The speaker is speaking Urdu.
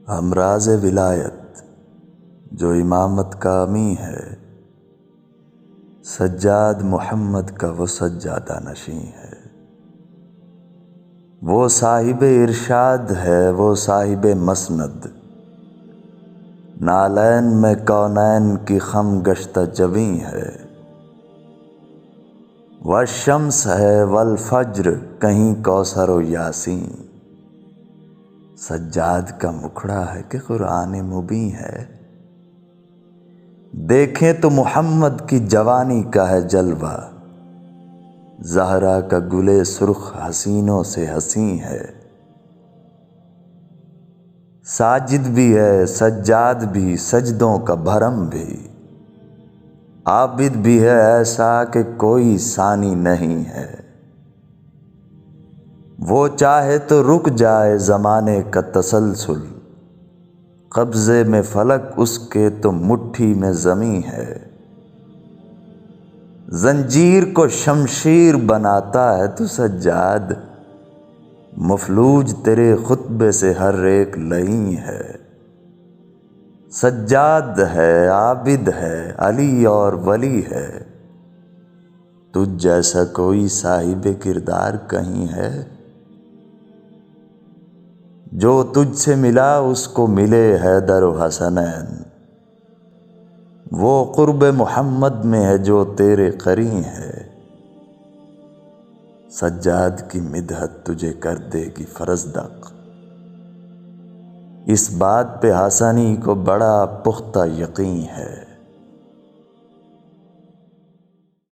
ہمراز ولایت جو امامت کا امی ہے، سجاد محمد کا وہ سجادہ نشیں ہے۔ وہ صاحب ارشاد ہے، وہ صاحب مسند، نالین میں کونین کی خم گشتہ جویں ہے۔ والشمس ہے والفجر کہیں کوثر و یاسین، سجاد کا مکھڑا ہے کہ قرآن مبین ہے۔ دیکھیں تو محمد کی جوانی کا ہے جلوہ، زہرا کا گلے سرخ حسینوں سے حسین ہے۔ ساجد بھی ہے سجاد بھی، سجدوں کا بھرم بھی، عابد بھی ہے ایسا کہ کوئی ثانی نہیں ہے۔ وہ چاہے تو رک جائے زمانے کا تسلسل، قبضے میں فلک اس کے تو مٹھی میں زمیں ہے۔ زنجیر کو شمشیر بناتا ہے تو سجاد، مفلوج تیرے خطبے سے ہر ایک لئیں ہے۔ سجاد ہے عابد ہے علی اور ولی ہے، تجھ جیسا کوئی صاحب کردار کہیں ہے؟ جو تجھ سے ملا اس کو ملے حیدر و حسنین، وہ قرب محمد میں ہے جو تیرے قرین ہے۔ سجاد کی مدحت تجھے کر دے گی فرزدق، اس بات پہ حسنی کو بڑا پختہ یقین ہے۔